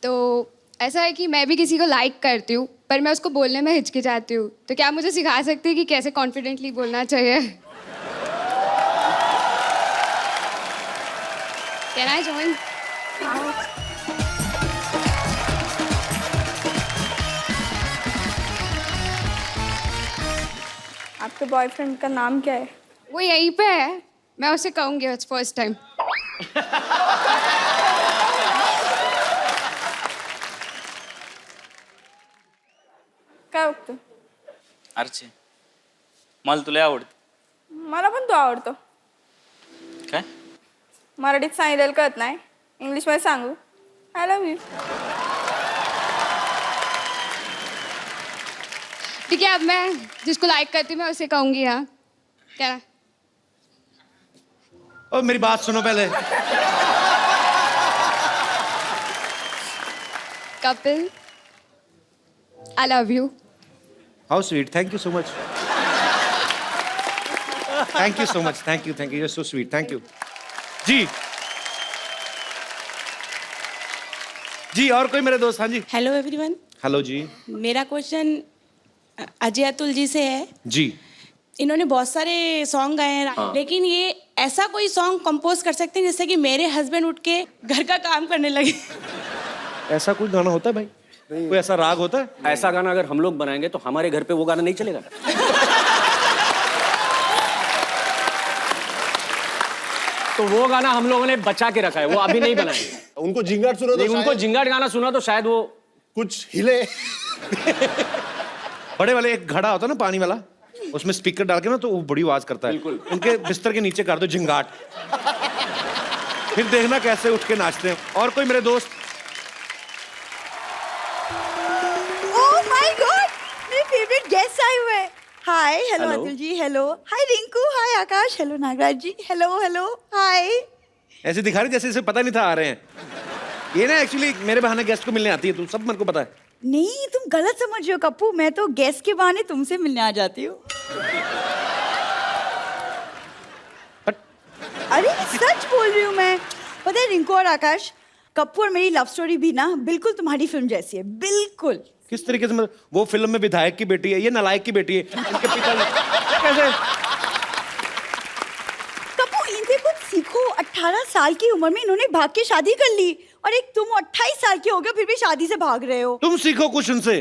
Speaker 17: तो ऐसा है कि मैं भी किसी को लाइक करती हूँ पर मैं उसको बोलने में हिचकिचाती हूँ, तो क्या आप मुझे सिखा सकती है कि कैसे कॉन्फिडेंटली बोलना चाहिए? Can I join?
Speaker 11: आपके बॉयफ्रेंड का नाम क्या है?
Speaker 17: वो यहीं पे है, मैं उसे कहूँगी इट्स फर्स्ट टाइम।
Speaker 11: काय बघतो?
Speaker 14: अर्चे मला तुला आवडतं.
Speaker 11: मला पण तू आवडतो.
Speaker 14: काय?
Speaker 11: मराठीत सांगितलेलं कळत नाही, इंग्लिशमध्ये सांगू? I love you.
Speaker 17: ठीक है, अब मैं जिसको लाइक करती हूँ मैं उसे कहूँगी। हाँ क्या?
Speaker 10: ओ मेरी बात सुनो पहले।
Speaker 17: Kapil, I love you.
Speaker 10: How sweet, thank you so much. Thank you so much, thank you, you are so sweet, thank you जी। जी और कोई मेरे दोस्त? हाँ जी।
Speaker 18: Hello everyone.
Speaker 10: हेलो जी।
Speaker 18: मेरा क्वेश्चन अजय अतुल जी से है।
Speaker 10: जी।
Speaker 18: इन्होंने बहुत सारे सॉन्ग गाए हैं,
Speaker 10: हाँ।
Speaker 18: लेकिन ये ऐसा कोई सॉन्ग कंपोज कर सकते हैं जिससे कि मेरे हस्बैंड उठ के घर का काम करने लगे।
Speaker 10: ऐसा कोई गाना होता है भाई? कोई ऐसा राग होता है?
Speaker 19: ऐसा गाना अगर हम लोग बनाएंगे तो हमारे घर पे वो गाना नहीं चलेगा। तो वो गाना हम लोगों ने बचा के रखा है, वो अभी नहीं बनाएंगे।
Speaker 3: उनको जिंगाट सुनो तो
Speaker 19: उनको जिंगाट गाना सुना तो शायद वो
Speaker 3: कुछ हिले।
Speaker 10: बड़े वाले एक घड़ा होता है ना पानी वाला, उसमें स्पीकर डाल के ना तो वो बड़ी आवाज करता है। उनके बिस्तर के नीचे कर दो जिंगाट, फिर देखना कैसे उठ के नाचते हैं। और कोई मेरे दोस्त?
Speaker 2: ओह माय गॉड, मेरे फेवरेट गेस्ट आए हुए हैं। हाय, hello
Speaker 10: Hello.
Speaker 2: Atul ji, hello, हाय रिंकू, हाय आकाश, हेलो नागराज जी, हेलो हेलो, हाय।
Speaker 10: ऐसे दिखा रही जैसे इसे पता नहीं था आ रहे हैं। ये ना एक्चुअली मेरे बहाने गेस्ट को मिलने आती है, तुम सब मेरे को पता है।
Speaker 2: नहीं, तुम गलत समझ रहे हो कप्पू, मैं तो गेस्ट के बहाने तुमसे मिलने आ जाती हूँ। अरे सच बोल रही हूँ मैं। पता है रिंकू और आकाश, कप्पू और मेरी लव स्टोरी भी ना बिल्कुल तुम्हारी फिल्म जैसी है, बिल्कुल।
Speaker 10: किस तरीके से? मतलब वो फिल्म में विधायक की बेटी है, ये नालायक की बेटी है। इनके पिता कैसे?
Speaker 2: कप्पू इनसे कुछ सीखो। 18 साल की उम्र में इन्होंने भाग के शादी कर ली, और एक तुम 28 साल के हो गए फिर भी शादी से भाग रहे हो।
Speaker 10: तुम सीखो कुछ उनसे।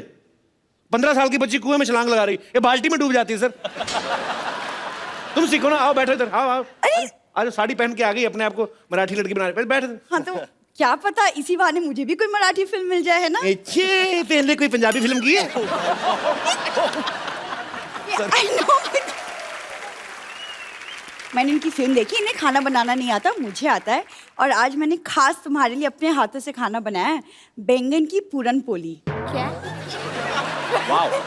Speaker 10: 15 साल की बच्ची कुएं में छलांग लगा रही, ये बाल्टी में डूब जाती है सर। तुम सीखो ना, आओ बैठो इधर, आओ आओ। आज साड़ी पहन के आ गई, अपने आप को मराठी लड़की बना रही, बैठ।
Speaker 2: हाँ तो क्या पता इसी बहाने मुझे भी कोई मराठी फिल्म मिल जाए, है ना?
Speaker 10: अच्छे, पहले कोई पंजाबी फिल्म की है?
Speaker 2: I know, मैंने इनकी फिल्म देखी। इन्हें खाना बनाना नहीं आता, मुझे आता है। और आज मैंने खास तुम्हारे लिए अपने हाथों से खाना बनाया है, बैंगन की पूरन पोली।
Speaker 11: क्या?
Speaker 10: वाओ।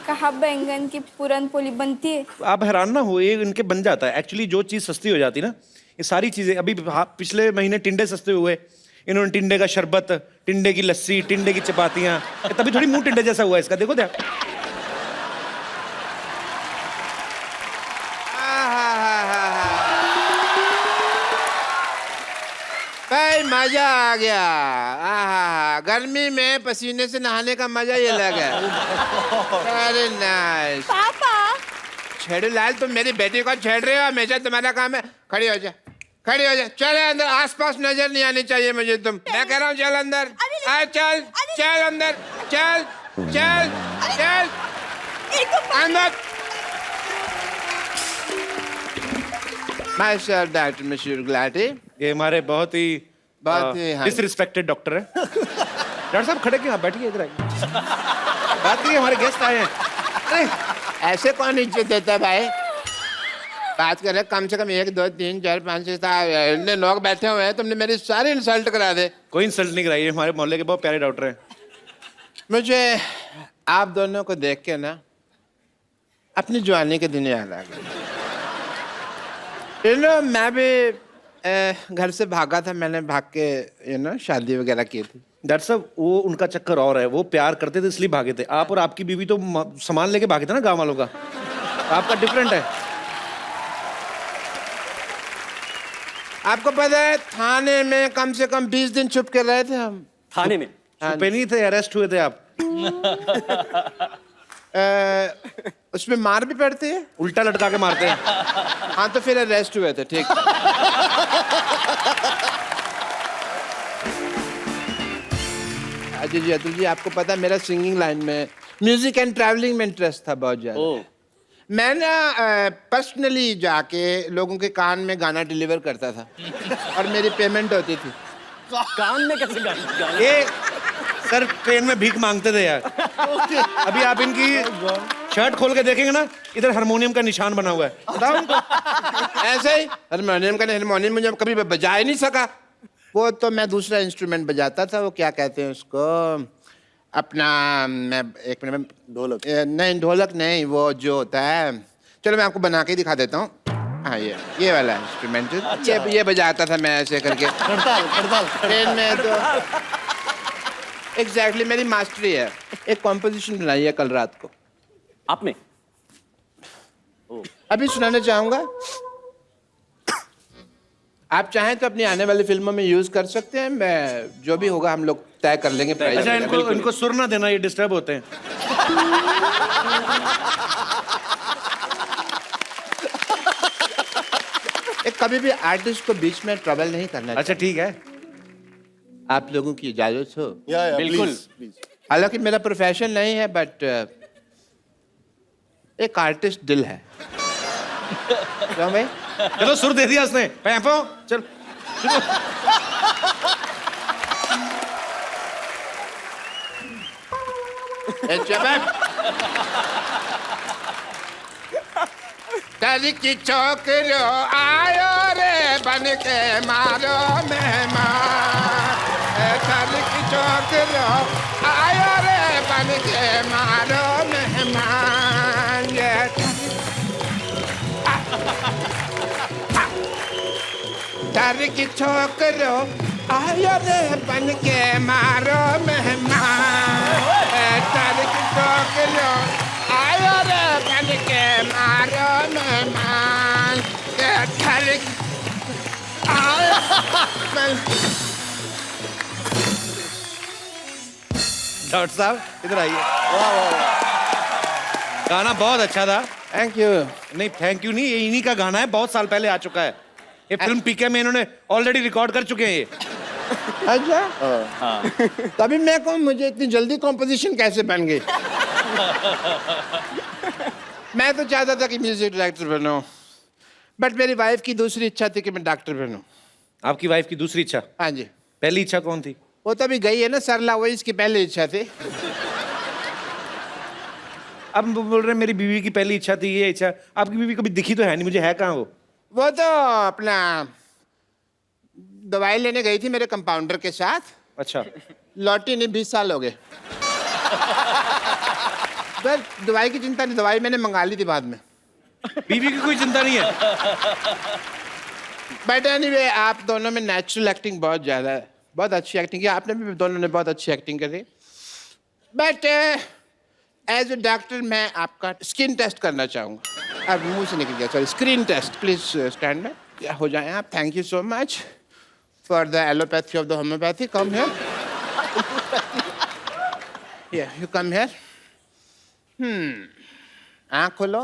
Speaker 11: कहाँ बैंगन की पूरन पोली बनती है?
Speaker 10: आप हैरान ना हो, ये इनके बन जाता है। एक्चुअली जो चीज सस्ती हो जाती है ना, ये सारी चीजें। अभी पिछले महीने टिंडे सस्ते हुए, इन्होंने टिंडे का शरबत, टिंडे की लस्सी, टिंडे की चपातियां, तभी थोड़ी मुंह टिंडे जैसा हुआ इसका। देखो क्या
Speaker 6: भाई, मजा आ गया। आहा, गर्मी में पसीने से नहाने का मजा ही अलग है। Very nice.
Speaker 2: पापा
Speaker 6: छेड़ू लाल, तुम मेरी बेटी को छेड़ रहे हो, हमेशा तुम्हारा काम है। खड़ी हो जा, खड़ी हो जा। चल अंदर, आसपास नजर नहीं आनी चाहिए मुझे तुम। मैं कह रहा हूँ चल अंदर। चल चल अंदर, चल चल चल अंदर। मास्टर डॉक्टर मिस्टर गुलाटी,
Speaker 10: ये हमारे बहुत ही डिसरिस्पेक्टेड डॉक्टर है। डॉक्टर साहब खड़े क्यों? आप बैठिए इधर आइए, बात करिए, हमारे गेस्ट आए हैं।
Speaker 6: अरे ऐसे कौन इज्जत देता है भाई? बात कर रहे, कम से कम 1 2 3 4 5 6 7 लोग बैठे हुए हैं, तुमने मेरी सारी इंसल्ट करा दे।
Speaker 10: कोई इंसल्ट नहीं कराई, हमारे मोहल्ले के बहुत प्यारे डॉक्टर हैं।
Speaker 6: मुझे आप दोनों को देख के ना अपनी जवानी के दिन याद आ गए। मैं भी घर से भागा था, मैंने भाग के शादी वगैरह की थी।
Speaker 10: डॉक्टर साहब, वो उनका चक्कर और है, वो प्यार करते थे इसलिए भागे थे। आप और आपकी बीवी तो सामान लेके भागे थे ना गांव वालों का, आपका डिफरेंट है।
Speaker 6: आपको पता है थाने में कम से कम 20 दिन छुप के रहे थे हम।
Speaker 19: थाने में
Speaker 10: छुपे नहीं थे, अरेस्ट हुए थे आप।
Speaker 6: उसमें मार भी पड़ती है,
Speaker 10: उल्टा लटका के मारते हैं।
Speaker 6: हाँ तो फिर अरेस्ट हुए थे, ठीक। अजय जी, अतुल जी, आपको पता है मेरा सिंगिंग लाइन में, म्यूजिक एंड ट्रैवलिंग में इंटरेस्ट था बहुत ज्यादा। मैं ना पर्सनली जाके लोगों के कान में गाना डिलीवर करता था और मेरी पेमेंट होती थी।
Speaker 19: कान में कैसे गाना?
Speaker 10: ये सर ट्रेन में भीख मांगते थे यार। अभी आप इनकी शर्ट खोल के देखेंगे ना, इधर हारमोनियम का निशान बना हुआ है। बताओ उनको।
Speaker 6: ऐसे ही हारमोनियम मुझे कभी बजा ही नहीं सका। वो तो मैं दूसरा इंस्ट्रूमेंट बजाता था, वो क्या कहते हैं उसको, अपना, मैं एक मिनट में, ढोलक नहीं, ढोलक नहीं, वो जो होता है, चलो मैं आपको बना के दिखा देता हूँ। हाँ, ये वाला इंस्ट्रूमेंट, ये बजाता था मैं ऐसे करके ट्रेन में। तो एग्जैक्टली मेरी मास्टरी है। एक कॉम्पोजिशन बनाई है कल रात को
Speaker 19: आपने,
Speaker 6: अभी सुनाना चाहूंगा। आप चाहें तो अपनी आने वाली फिल्मों में यूज कर सकते हैं। मैं जो भी होगा हम लोग तय कर लेंगे प्राइस।
Speaker 10: अच्छा, इनको सुर ना देना, ये डिस्टर्ब होते हैं।
Speaker 6: कभी भी आर्टिस्ट को बीच में ट्रबल नहीं करना।
Speaker 10: अच्छा ठीक है।
Speaker 6: आप लोगों की इजाजत हो?
Speaker 15: बिल्कुल।
Speaker 6: हालांकि मेरा प्रोफेशन नहीं है बट एक आर्टिस्ट दिल है। क्यों भाई?
Speaker 10: चलो सुर दे दिया उसने। पैपो चल।
Speaker 6: डर की चौकरो आयो रे बन के मारो मेहमान। डर की चौकरो आयो रे बन के मारो मेहमान। डर की चौकरो आयो रे बन के मारो मेहमान। डर की चौकरो आयो रे बन के मारो मेहमान।
Speaker 10: डॉक्टर साहब इधर आइए। गाना बहुत अच्छा था।
Speaker 6: Thank you.
Speaker 10: नहीं थैंक यू नहीं, ये इन्हीं का गाना है, बहुत साल पहले आ चुका है। ये फिल्म पीके में इन्होंने ऑलरेडी रिकॉर्ड कर चुके हैं ये।
Speaker 6: अच्छा हाँ। तभी मैं कहूँ मुझे इतनी जल्दी कॉम्पोजिशन कैसे बन गई। मैं तो चाहता था कि म्यूजिक डायरेक्टर बनूं, बट मेरी वाइफ की दूसरी इच्छा थी कि मैं डॉक्टर बनूं।
Speaker 10: आपकी वाइफ की दूसरी इच्छा?
Speaker 6: हाँ जी।
Speaker 10: पहली इच्छा कौन थी?
Speaker 6: वो तभी गई है ना सरला, वही इसकी पहली इच्छा थी।
Speaker 10: अब बोल रहे हैं मेरी बीवी की पहली इच्छा थी ये इच्छा। आपकी बीवी कभी दिखी तो है नहीं मुझे, है कहाँ वो?
Speaker 6: वो तो अपना दवाई लेने गई थी मेरे कंपाउंडर के साथ।
Speaker 10: अच्छा।
Speaker 6: लौटी नहीं, 20 साल हो गए। बस दवाई की चिंता नहीं, दवाई मैंने मंगा ली थी बाद में।
Speaker 10: बीवी की कोई चिंता नहीं है।
Speaker 6: बट एनीवे आप दोनों में नेचुरल एक्टिंग बहुत ज़्यादा है, बहुत अच्छी एक्टिंग की आपने भी, दोनों ने बहुत अच्छी एक्टिंग करी। बट एज ए डॉक्टर मैं आपका स्किन टेस्ट करना चाहूँगा। अब मुंह से निकल गया, sorry, screen test. Please stand में हो जाए आप। Thank you so much for the allopathy of the homeopathy. Come here, you come here. आँख खोलो।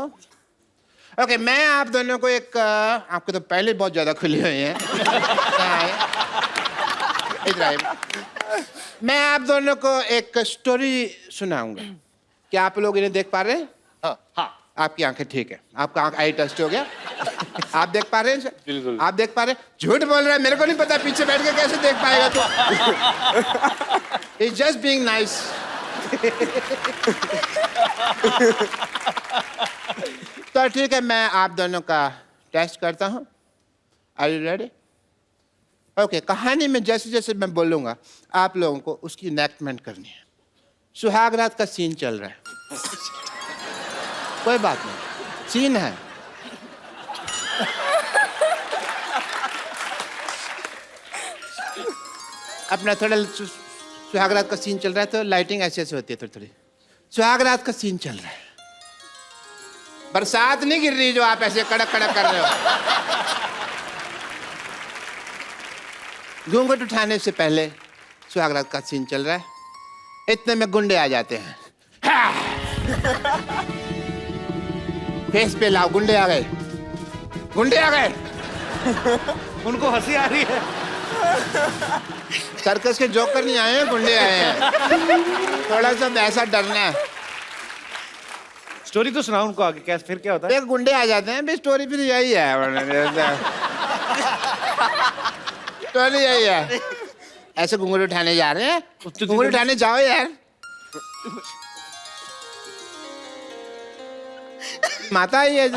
Speaker 6: ओके मैं आप दोनों को एक आपको तो पहले बहुत ज़्यादा खुली हुई है। इधर आइए। मैं आप दोनों को एक स्टोरी सुनाऊंगा। क्या आप लोग इन्हें देख पा रहे हैं? हाँ। आपकी आंखें ठीक है, आपका आंख आई टेस्ट हो गया। आप देख पा रहे हैं? बिल्कुल। आप देख पा रहे हैं? झूठ बोल रहा है, मेरे को नहीं पता पीछे बैठ के कैसे देख पाएगा तू। It's just being nice. तो ठीक है मैं आप दोनों का टेस्ट करता हूँ। Are you ready? ओके कहानी में जैसे जैसे मैं बोलूँगा आप लोगों को उसकी इनैक्टमेंट करनी है। सुहाग रात का सीन चल रहा है। कोई बात नहीं, सीन है। अपना थोड़ा सुहाग रात का सीन चल रहा है तो लाइटिंग ऐसे ऐसे होती है थोड़ी थोड़ी। सुहाग रात का सीन चल रहा है, बरसात नहीं गिर रही जो आप ऐसे कड़क कड़क कर रहे हो। घूंघट उठाने से पहले सुहाग रात का सीन चल रहा है, इतने में गुंडे आ जाते हैं। फेस पे लाओ, गुंडे आ गए, गुंडे आ गए।
Speaker 10: उनको हंसी आ रही है।
Speaker 6: सर्कस के जोकर नहीं आए हैं, गुंडे आए हैं। थोड़ा सा वैसा डरना है।
Speaker 10: स्टोरी तो सुनाओ उनको आगे, कैसे फिर क्या होता है?
Speaker 6: एक गुंडे आ जाते हैं, भी स्टोरी फिर यही है। स्टोरी यही है। ऐसे घुंघरू उठाने जा रहे हैं, घुंघरू उठाने जाओ यार। माता ही है।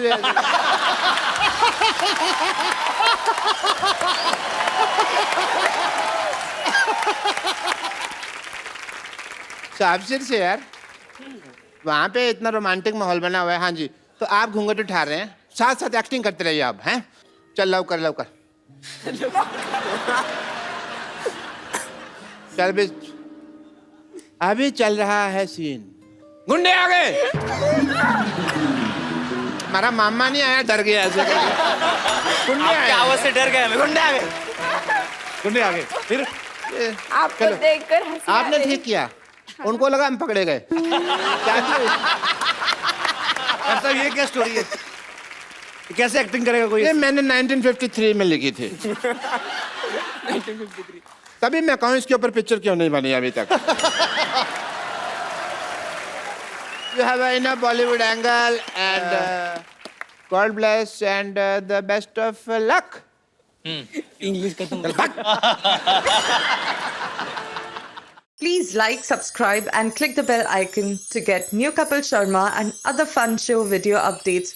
Speaker 6: साफसिर से यार, वहाँ पे इतना रोमांटिक माहौल बना हुआ है। हाँ जी, तो आप घूंघट उठा रहे हैं, साथ साथ एक्टिंग करते रहिए आप। हैं, चल लव कर, लव कर। चल भी, अभी चल रहा है सीन। गुंडे आ गए। हमारा मामा नहीं आया, डर गया ऐसे करके। गुंडे आए,
Speaker 14: आवाज से डर गया मैं। गुंडे आ गए,
Speaker 10: गुंडे आ गए। फिर
Speaker 11: आपको देखकर हंसी आ
Speaker 6: आपने
Speaker 11: रही।
Speaker 6: ठीक किया, उनको लगा हम पकड़े गए। क्या
Speaker 10: ऐसा ये क्या स्टोरी है? कैसे एक्टिंग करेगा कोई?
Speaker 6: ये मैंने 1953 में लिखी थी। तभी मैं कहूँ इसके ऊपर पिक्चर क्यों नहीं बनी अभी तक. You have enough Bollywood angle and God bless and the best of luck.
Speaker 9: English का Please like, subscribe and click the bell icon to get new Kapil Sharma and other fun show video updates